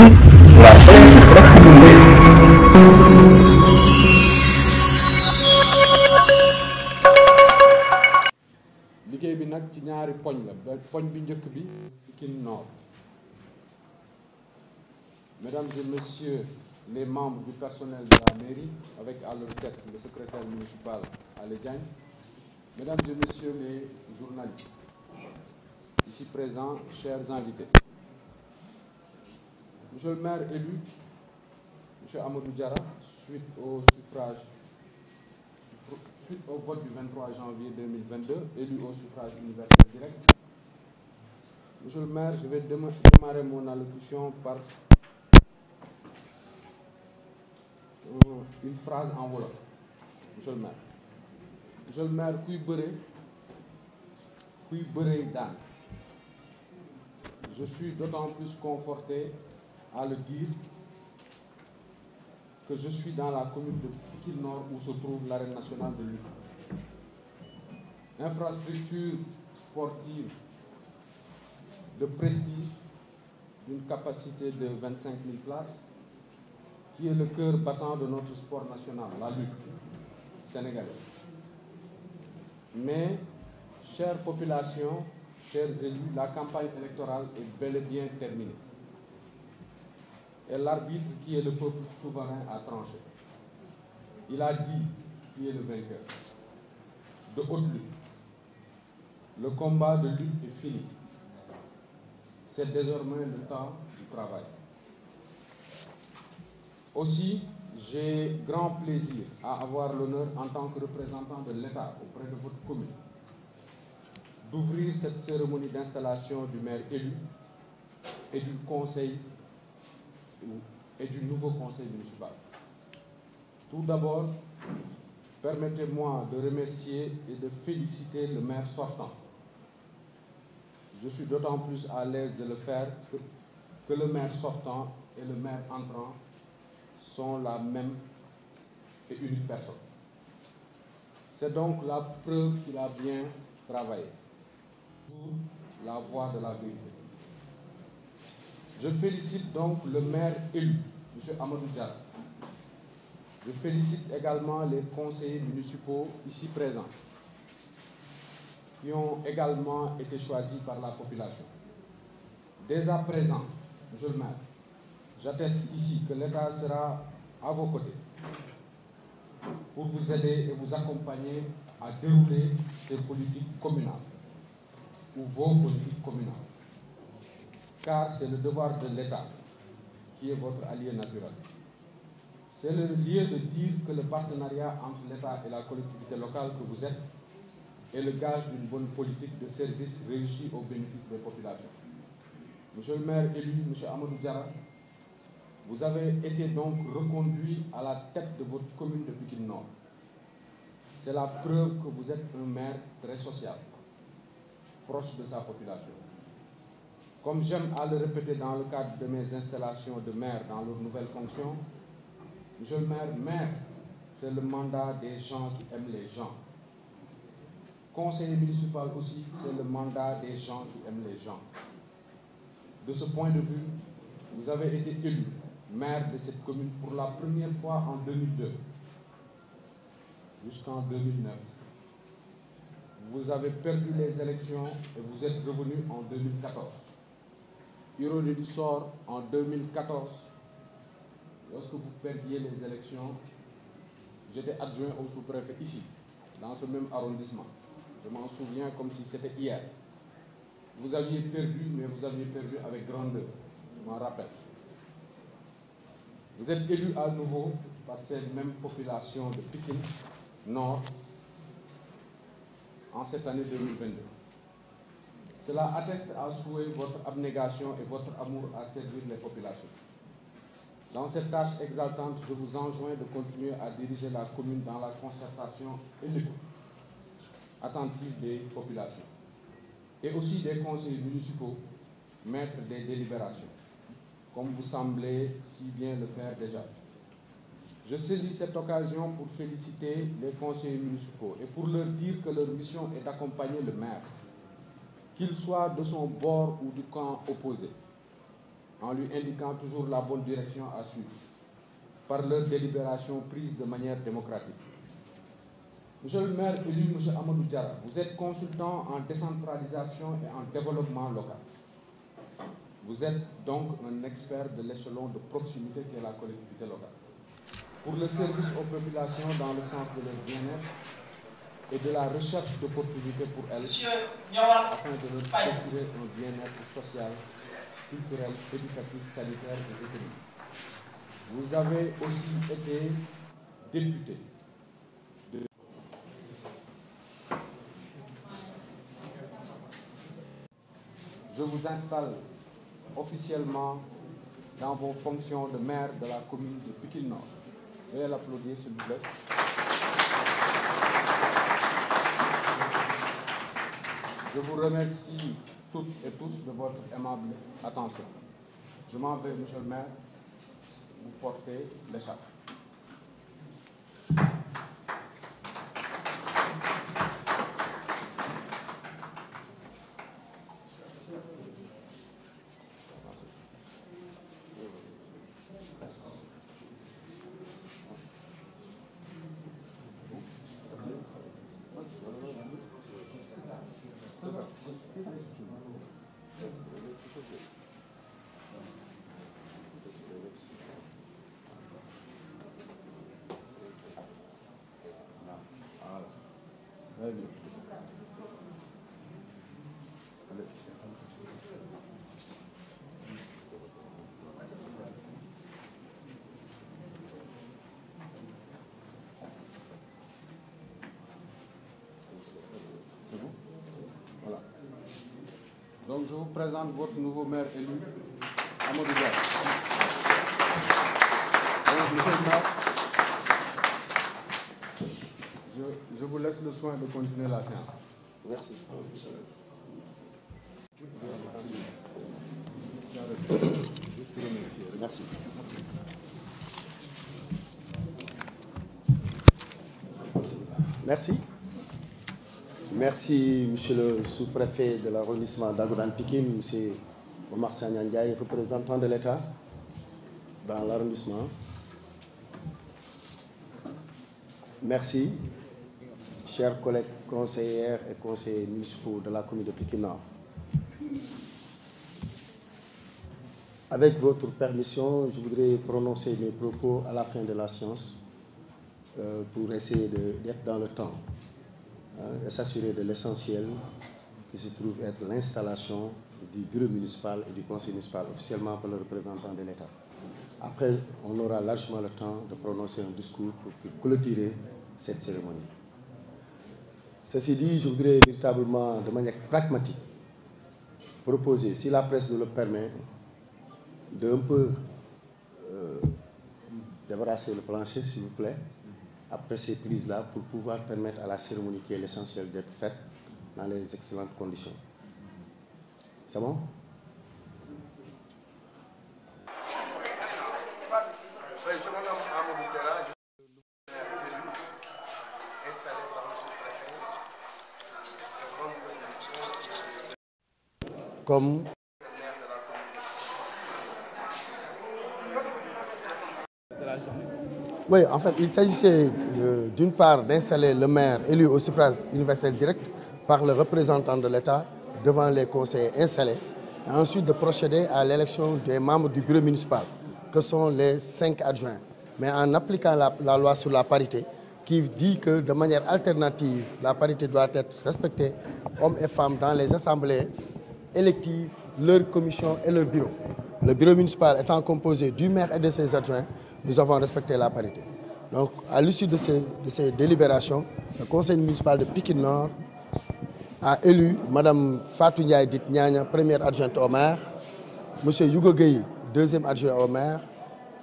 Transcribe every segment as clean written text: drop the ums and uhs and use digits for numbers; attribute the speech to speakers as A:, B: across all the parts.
A: la presse proximité.
B: liggéey bi nag ci ñaari poñ la poñ bi njëkk bi Pikine Nord. Mesdames et messieurs les membres du personnel de la mairie, avec à leur tête le secrétaire municipal Alé Diagne, mesdames et messieurs les journalistes, ici présents, chers invités. Monsieur le maire élu, monsieur Amadou Diarra, suite au vote du 23 janvier 2022, élu au suffrage universel direct. Monsieur le maire, je vais démarrer mon allocution par une phrase en wolof. Monsieur le maire, kuy bëree daan. Je suis d'autant plus conforté à le dire que je suis dans la commune de Pikine Nord où se trouve l'arène nationale de lutte. Infrastructure sportive de prestige d'une capacité de 25 000 places, qui est le cœur battant de notre sport national, la lutte sénégalaise. Mais, chère population, chers élus, la campagne électorale est bel et bien terminée. Et l'arbitre, qui est le peuple souverain, a tranché. Il a dit qui est le vainqueur. De haute lutte. Le combat de lutte est fini. C'est désormais le temps du travail. Aussi, j'ai grand plaisir à avoir l'honneur, en tant que représentant de l'État auprès de votre commune, d'ouvrir cette cérémonie d'installation du maire élu et du conseil et du nouveau conseil municipal. Tout d'abord, permettez-moi de remercier et de féliciter le maire sortant. Je suis d'autant plus à l'aise de le faire que le maire sortant et le maire entrant sont la même et unique personne. C'est donc la preuve qu'il a bien travaillé pour la voie de la vérité. Je félicite donc le maire élu, M. Amadou Diarra. Je félicite également les conseillers municipaux ici présents, qui ont également été choisis par la population. Dès à présent, monsieur le maire, j'atteste ici que l'État sera à vos côtés pour vous aider et vous accompagner à dérouler ces politiques communales ou vos politiques communales. Car c'est le devoir de l'État qui est votre allié naturel. C'est le lieu de dire que le partenariat entre l'État et la collectivité locale que vous êtes est le gage d'une bonne politique de service réussie au bénéfice des populations. Monsieur le maire élu, monsieur Amadou Diarra, vous avez été donc reconduit à la tête de votre commune de Pikine Nord. C'est la preuve que vous êtes un maire très social, proche de sa population. Comme j'aime à le répéter dans le cadre de mes installations de maire dans leur nouvelle fonction, monsieur le maire, c'est le mandat des gens qui aiment les gens. Conseiller municipal aussi, c'est le mandat des gens qui aiment les gens. De ce point de vue, vous avez été élu maire de cette commune pour la première fois en 2002 jusqu'en 2009. Vous avez perdu les élections et vous êtes revenu en 2014. Ironie du sort, en 2014, lorsque vous perdiez les élections, j'étais adjoint au sous-préfet ici, dans ce même arrondissement. Je m'en souviens comme si c'était hier. Vous aviez perdu, mais vous aviez perdu avec grandeur. Je m'en rappelle. Vous êtes élu à nouveau par cette même population de Pikine Nord en cette année 2022. Cela atteste à souhait votre abnégation et votre amour à servir les populations. Dans cette tâche exaltante, je vous enjoins de continuer à diriger la commune dans la concertation et l'écoute attentive des populations et aussi des conseillers municipaux, maîtres des délibérations, comme vous semblez si bien le faire déjà. Je saisis cette occasion pour féliciter les conseillers municipaux et pour leur dire que leur mission est d'accompagner le maire, qu'il soit de son bord ou du camp opposé. en lui indiquant toujours la bonne direction à suivre, par leur délibération prise de manière démocratique. Monsieur le maire élu, monsieur Amadou Diarra, vous êtes consultant en décentralisation et en développement local. Vous êtes donc un expert de l'échelon de proximité qu'est la collectivité locale. Pour le service aux populations dans le sens de leur bien-être et de la recherche d'opportunités pour elles, afin de leur procurer un bien-être social, culturel, éducatif, sanitaire et économique. Vous avez aussi été député. Je vous installe officiellement dans vos fonctions de maire de la commune de Pikine Nord. Veuillez l'applaudir, s'il vous plaît. Je vous remercie toutes et tous de votre aimable attention. Je m'en vais, monsieur le maire, vous porter l'écharpe. Très bien. C'est bon? Voilà. Donc je vous présente votre nouveau maire élu, Amadou Diarra. Donc, monsieur le maire, je vous laisse le soin de continuer la séance.
C: Merci.
B: Juste pour remercier.
C: Merci. Merci. Merci, monsieur le sous-préfet de l'arrondissement d'Agodan Pikine, monsieur Omar Sagna Ndiaye, représentant de l'État dans l'arrondissement. Merci, chers collègues conseillères et conseillers municipaux de la commune de Pikine Nord. Avec votre permission, je voudrais prononcer mes propos à la fin de la séance pour essayer d'être dans le temps et s'assurer de l'essentiel qui se trouve être l'installation du bureau municipal et du conseil municipal officiellement par le représentant de l'État. Après, on aura largement le temps de prononcer un discours pour clôturer cette cérémonie. Ceci dit, je voudrais véritablement, de manière pragmatique, proposer, si la presse nous le permet, d'un peu débarrasser le plancher, s'il vous plaît, après ces prises-là, pour pouvoir permettre à la cérémonie qui est l'essentiel d'être faite dans les excellentes conditions. C'est bon? Oui, je me nomme Amadou Diarra, je suis le maire élu, installé par le sous-préfet. Comme oui, en fait, il s'agissait d'une part d'installer le maire élu au suffrage universel direct par le représentant de l'État devant les conseillers installés, et ensuite de procéder à l'élection des membres du bureau municipal, que sont les 5 adjoints. Mais en appliquant la loi sur la parité, qui dit que de manière alternative, la parité doit être respectée, hommes et femmes, dans les assemblées électives, leurs commissions et leurs bureaux. Le bureau municipal étant composé du maire et de ses adjoints, nous avons respecté la parité. Donc, à l'issue de ces délibérations, le conseil municipal de Pikine Nord a élu Mme Fatou Ndiaye dite Niania, première adjointe au maire, M. Yougo Gueye, deuxième adjoint au maire,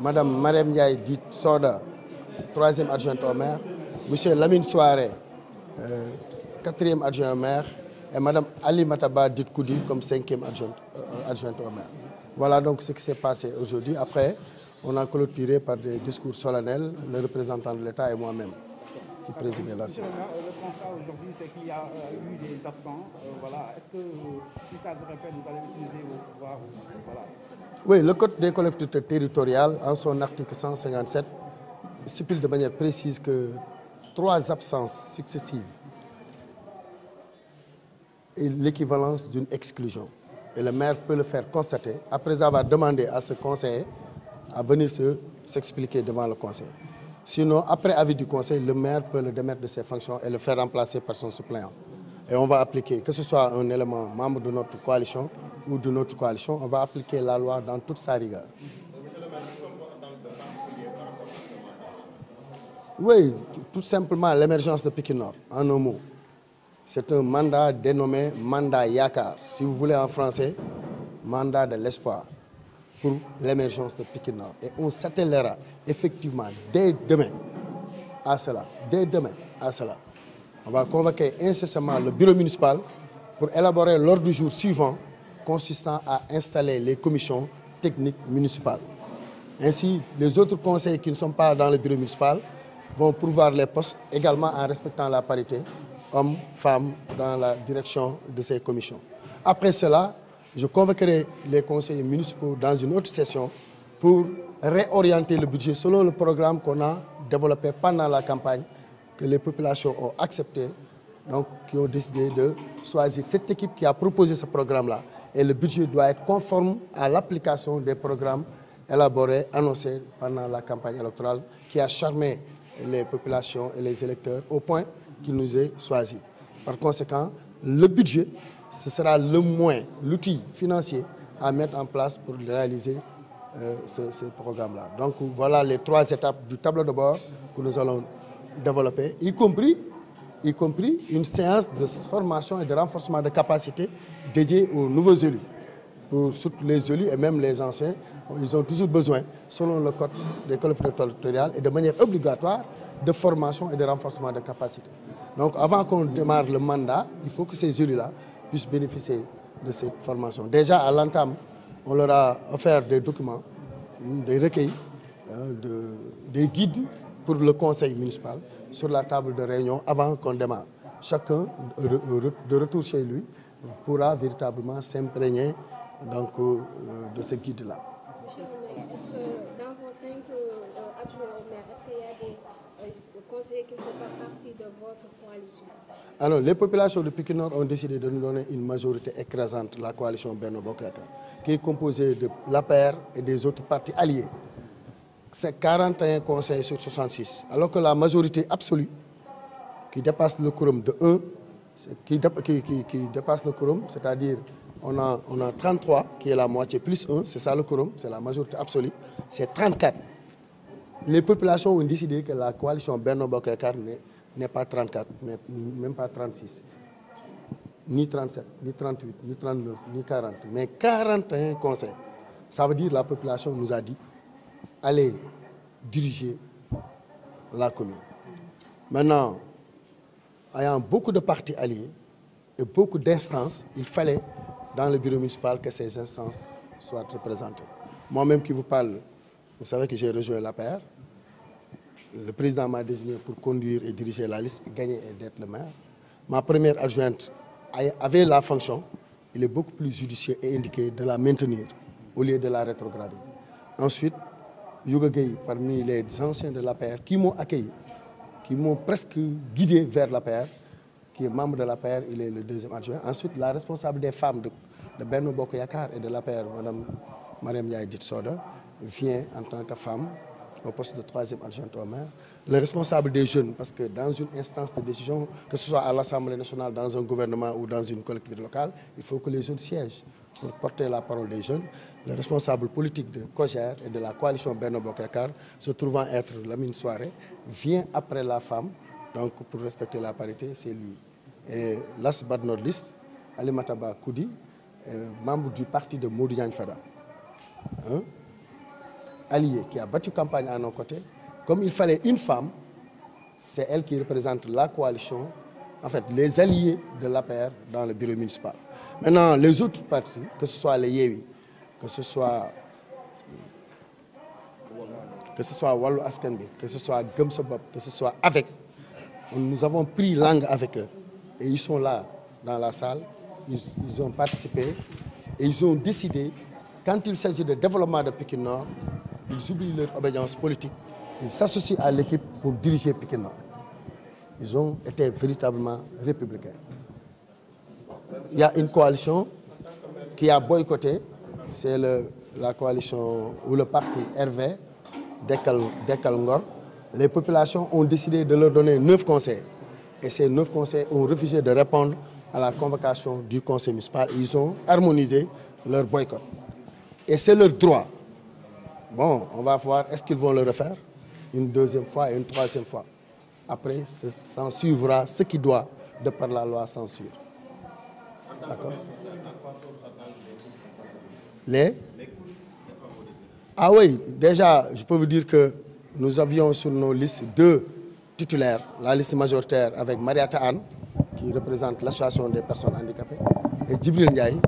C: Mme Marem Ndiaye dite Soda, troisième adjointe au maire, M. Lamine Souare, quatrième adjoint au maire, et Mme Ali Mataba dite Koudi comme cinquième adjointe au maire. Voilà donc ce qui s'est passé aujourd'hui. Après, on a clôturé par des discours solennels, le représentant de l'État et moi-même, qui présidait la séance.
D: Le constat aujourd'hui, c'est qu'il y a eu des absents. Voilà. Est-ce que si ça se répète, vous allez utiliser vos pouvoirs? Voilà.
C: Oui, le Code des collectivités territoriales, en son article 157, stipule de manière précise que 3 absences successives est l'équivalence d'une exclusion. Et le maire peut le faire constater après avoir demandé à ce conseiller à venir s'expliquer devant le conseil. Sinon, après avis du conseil, le maire peut le démettre de ses fonctions et le faire remplacer par son suppléant. Et on va appliquer, que ce soit un élément membre de notre coalition ou de notre coalition, on va appliquer la loi dans toute sa rigueur. Oui, tout simplement l'émergence de Pikine Nord, en un mot. C'est un mandat dénommé mandat Yakar, si vous voulez en français, mandat de l'espoir pour l'émergence de Pikine Nord. Et on s'attellera effectivement dès demain à cela. Dès demain à cela. On va convoquer incessamment le bureau municipal pour élaborer l'ordre du jour suivant consistant à installer les commissions techniques municipales. Ainsi, les autres conseils qui ne sont pas dans le bureau municipal vont pourvoir les postes également en respectant la parité hommes, femmes dans la direction de ces commissions. Après cela, je convoquerai les conseillers municipaux dans une autre session pour réorienter le budget selon le programme qu'on a développé pendant la campagne, que les populations ont accepté, donc qui ont décidé de choisir cette équipe qui a proposé ce programme-là. Et le budget doit être conforme à l'application des programmes élaborés, annoncés pendant la campagne électorale, qui a charmé les populations et les électeurs au point qu'il nous est choisi. Par conséquent, le budget, ce sera le moyen, l'outil financier à mettre en place pour réaliser ce programme-là. Donc voilà les 3 étapes du tableau de bord que nous allons développer, y compris une séance de formation et de renforcement de capacité dédiée aux nouveaux élus. Pour surtout les élus et même les anciens, ils ont toujours besoin, selon le code des collectivités territoriales et de manière obligatoire, de formation et de renforcement de capacité. Donc avant qu'on démarre le mandat, il faut que ces élus-là puissent bénéficier de cette formation. Déjà à l'entame, on leur a offert des documents, des recueils, des guides pour le conseil municipal sur la table de réunion avant qu'on démarre. Chacun, de retour chez lui, pourra véritablement s'imprégner de ce guide-là.
E: Monsieur le maire, est-ce que dans vos 5 adjoints au maire, est-ce qu'il y a des conseillers qui ne font pas partie de votre coalition?
C: Alors, les populations de Pikine Nord ont décidé de nous donner une majorité écrasante, la coalition Benno Bokk Yakaar, qui est composée de l'APR et des autres partis alliés. C'est 41 conseillers sur 66, alors que la majorité absolue, qui dépasse le quorum de 1, qui dépasse le quorum, c'est-à-dire on a 33, qui est la moitié, plus 1, c'est ça le quorum, c'est la majorité absolue, c'est 34. Les populations ont décidé que la coalition Benno Bokk Yakaar n'est pas 34, même pas 36, ni 37, ni 38, ni 39, ni 40, mais 41 conseils. Ça veut dire que la population nous a dit, allez diriger la commune. Maintenant, ayant beaucoup de partis alliés et beaucoup d'instances, il fallait dans le bureau municipal que ces instances soient représentées. Moi-même qui vous parle, vous savez que j'ai rejoint l'APR. Le président m'a désigné pour conduire et diriger la liste, gagner et d'être le maire. Ma première adjointe avait la fonction, il est beaucoup plus judicieux et indiqué de la maintenir au lieu de la rétrograder. Ensuite, Youga Gueye, parmi les anciens de l'APR, qui m'ont accueilli, qui m'ont presque guidé vers l'APR, qui est membre de l'APR, il est le 2e adjoint. Ensuite, la responsable des femmes de Benno Bokk Yakaar et de l'APR, Mme Mariam Ndiaye Dit Soda, vient en tant que femme au poste de 3e adjointe au maire. Le responsable des jeunes, parce que dans une instance de décision, que ce soit à l'Assemblée nationale, dans un gouvernement ou dans une collectivité locale, il faut que les jeunes siègent pour porter la parole des jeunes. Le responsable politique de COJER et de la coalition Benno Bokk Yakaar, se trouvant être Lamine Souaré, vient après la femme, donc pour respecter la parité, c'est lui. Et last but not least, Alimata Ba Koudi, membre du parti de Modou Diagne Fada, allié qui a battu campagne à nos côtés. Comme il fallait une femme, c'est elle qui représente la coalition, en fait les alliés de l'APR dans le bureau municipal. Maintenant, les autres partis, que ce soit les Yewwi, que ce soit Wallu Askan Wi, que ce soit Gëm Sa Bopp, que ce soit avec, nous avons pris langue avec eux. Et ils sont là, dans la salle, ils ont participé et ils ont décidé quand il s'agit de développement de Pikine Nord, ils oublient leur obédience politique. Ils s'associent à l'équipe pour diriger Pikine Nord. Ils ont été véritablement républicains. Il y a une coalition qui a boycotté, c'est la coalition ou le parti RV, Dekkal Ngor. Les populations ont décidé de leur donner 9 conseils. Et ces 9 conseils ont refusé de répondre à la convocation du conseil municipal. Ils ont harmonisé leur boycott. Et c'est leur droit. Bon, on va voir, est-ce qu'ils vont le refaire une deuxième fois et une troisième fois. Après, s'en suivra ce qui doit, de par la loi, s'en suivre. D'accord? Ah oui, déjà, je peux vous dire que nous avions sur nos listes 2 titulaires, la liste majoritaire avec Mariata Anne, qui représente l'association des personnes handicapées, et Djibril Ndiaye,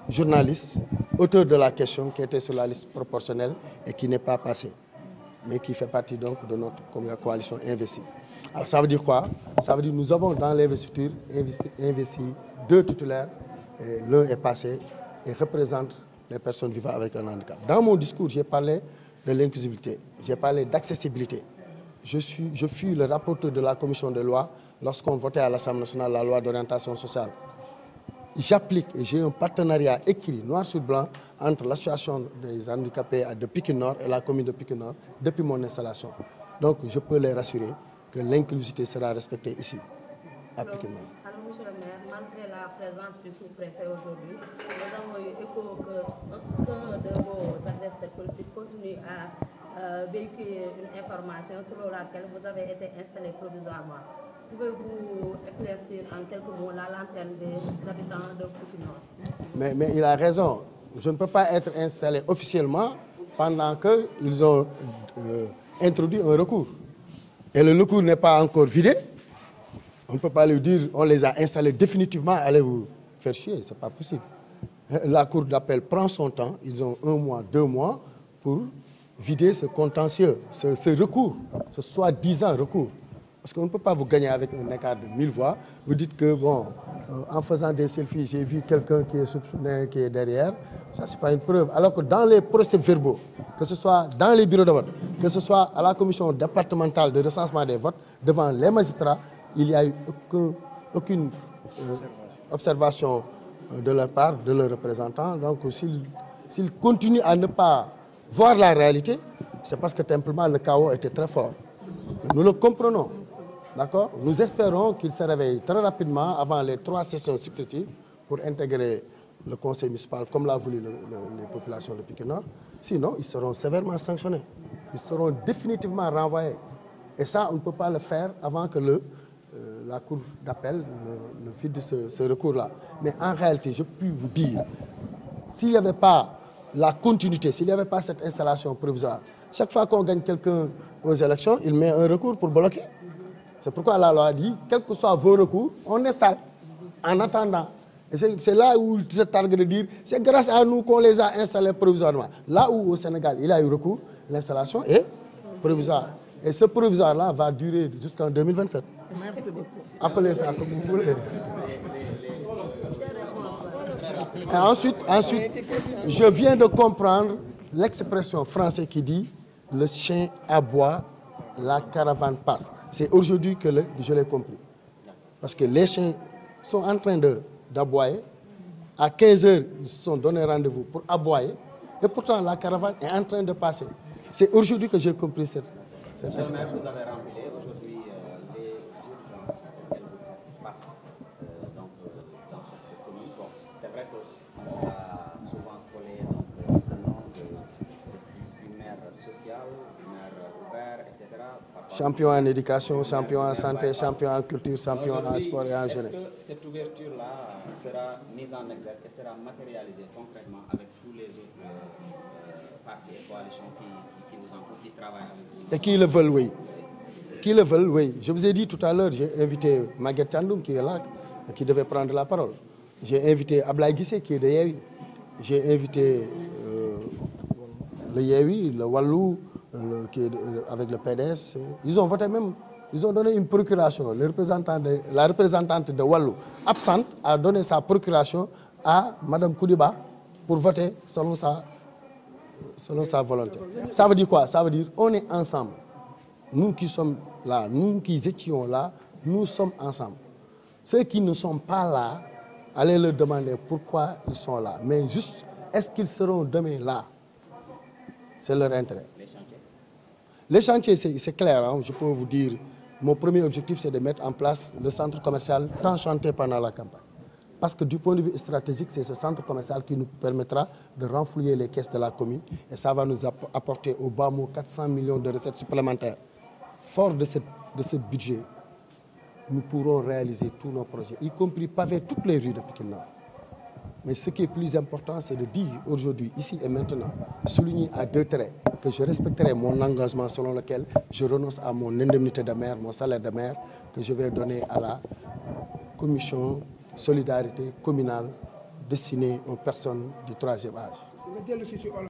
C: journaliste, auteur de la question, qui était sur la liste proportionnelle et qui n'est pas passé, mais qui fait partie donc de notre coalition investie. Alors ça veut dire quoi? Ça veut dire que nous avons dans l'investiture investi 2 titulaires, et l'un est passé et représente les personnes vivant avec un handicap. Dans mon discours, j'ai parlé de l'inclusivité, j'ai parlé d'accessibilité. Je fus le rapporteur de la commission des lois lorsqu'on votait à l'Assemblée nationale la loi d'orientation sociale. J'applique et j'ai un partenariat écrit, noir sur blanc, entre l'association des handicapés de Pikine Nord et la commune de Pikine Nord depuis mon installation. Donc je peux les rassurer que l'inclusivité sera respectée ici, à Pikine Nord.
F: Alors, monsieur le maire, malgré la présence du sous-préfet aujourd'hui, nous avons eu écho qu'un de vos adversaires politiques continue à véhiculer une information selon laquelle vous avez été installé provisoirement. Pouvez-vous éclaircir en quelques mots la lanterne des habitants de Pikine Nord?
C: Mais il a raison. Je ne peux pas être installé officiellement pendant qu'ils ont introduit un recours. Et le recours n'est pas encore vidé. On ne peut pas lui dire on les a installés définitivement, allez vous faire chier, ce n'est pas possible. La cour d'appel prend son temps, ils ont 1 mois, 2 mois pour vider ce contentieux, ce recours, ce soi-disant recours. Parce qu'on ne peut pas vous gagner avec un écart de 1000 voix. Vous dites que, bon, en faisant des selfies, j'ai vu quelqu'un qui est soupçonné, qui est derrière. Ça, ce n'est pas une preuve. Alors que dans les procès-verbaux, que ce soit dans les bureaux de vote, que ce soit à la commission départementale de recensement des votes, devant les magistrats, il n'y a eu aucune observation de leur part, de leurs représentants. Donc, s'ils continuent à ne pas voir la réalité, c'est parce que simplement le chaos était très fort. Nous le comprenons. D'accord? Nous espérons qu'il se réveille très rapidement avant les 3 sessions successives pour intégrer le conseil municipal comme l'a voulu les populations de Pikine Nord. Sinon, ils seront sévèrement sanctionnés. Ils seront définitivement renvoyés. Et ça, on ne peut pas le faire avant que la cour d'appel ne vide ce recours-là. Mais en réalité, je peux vous dire, s'il n'y avait pas la continuité, s'il n'y avait pas cette installation provisoire, chaque fois qu'on gagne quelqu'un aux élections, il met un recours pour bloquer. C'est pourquoi la loi dit, quels que soient vos recours, on installe en attendant. Et c'est là où il se targue de dire, c'est grâce à nous qu'on les a installés provisoirement. Là où au Sénégal, il y a eu recours, l'installation est provisoire. Et ce provisoire-là va durer jusqu'en 2027.
G: Merci beaucoup.
C: Appelez ça comme vous voulez. Et ensuite, je viens de comprendre l'expression française qui dit « le chien aboie, la caravane passe ». C'est aujourd'hui que je l'ai compris. Parce que les chiens sont en train d'aboyer. À 15 h, ils se sont donné rendez-vous pour aboyer. Et pourtant, la caravane est en train de passer. C'est aujourd'hui que j'ai compris cette expression.
H: Vous avez rempli aujourd'hui les urgences auxquelles vous passez dans cette commune. Bon, c'est vrai qu'on nous a souvent collé ce nom du maire social, du maire ouvert, etc.
C: Champion en éducation, champion en santé, champion en culture, champion en sport et en jeunesse.
H: Est-ce que cette ouverture-là sera mise en exergue et sera matérialisée concrètement avec tous les autres partis et coalitions qui vous entourent, qui travaillent avec vous?
C: Et qui le veulent, oui. Qui le veulent, oui. Je vous ai dit tout à l'heure, j'ai invité Maguette Chandoum qui est là, qui devait prendre la parole. J'ai invité Ablaye Guissé qui est de Yewi. J'ai invité le Yewi, le Wallou, qui est avec le PDS. Ils ont voté même, ils ont donné une procuration. La représentante de Wallou, absente, a donné sa procuration à Mme Koudiba pour voter selon sa volonté. Ça veut dire quoi? Ça veut dire on est ensemble. Nous qui sommes là, nous qui étions là, nous sommes ensemble. Ceux qui ne sont pas là, allez leur demander pourquoi ils sont là. Mais juste, est-ce qu'ils seront demain là? C'est leur intérêt. Les chantiers, c'est clair, hein, je peux vous dire. Mon premier objectif, c'est de mettre en place le centre commercial tant chanté pendant la campagne. Parce que du point de vue stratégique, c'est ce centre commercial qui nous permettra de renflouer les caisses de la commune. Et ça va nous apporter au bas mot 400 millions de recettes supplémentaires. Fort de ce budget, nous pourrons réaliser tous nos projets, y compris paver toutes les rues de Pikine Nord. Mais ce qui est plus important, c'est de dire aujourd'hui, ici et maintenant, souligner à 2 traits, que je respecterai mon engagement selon lequel je renonce à mon indemnité de maire, mon salaire de maire, que je vais donner à la commission solidarité communale destinée aux personnes du 3e âge.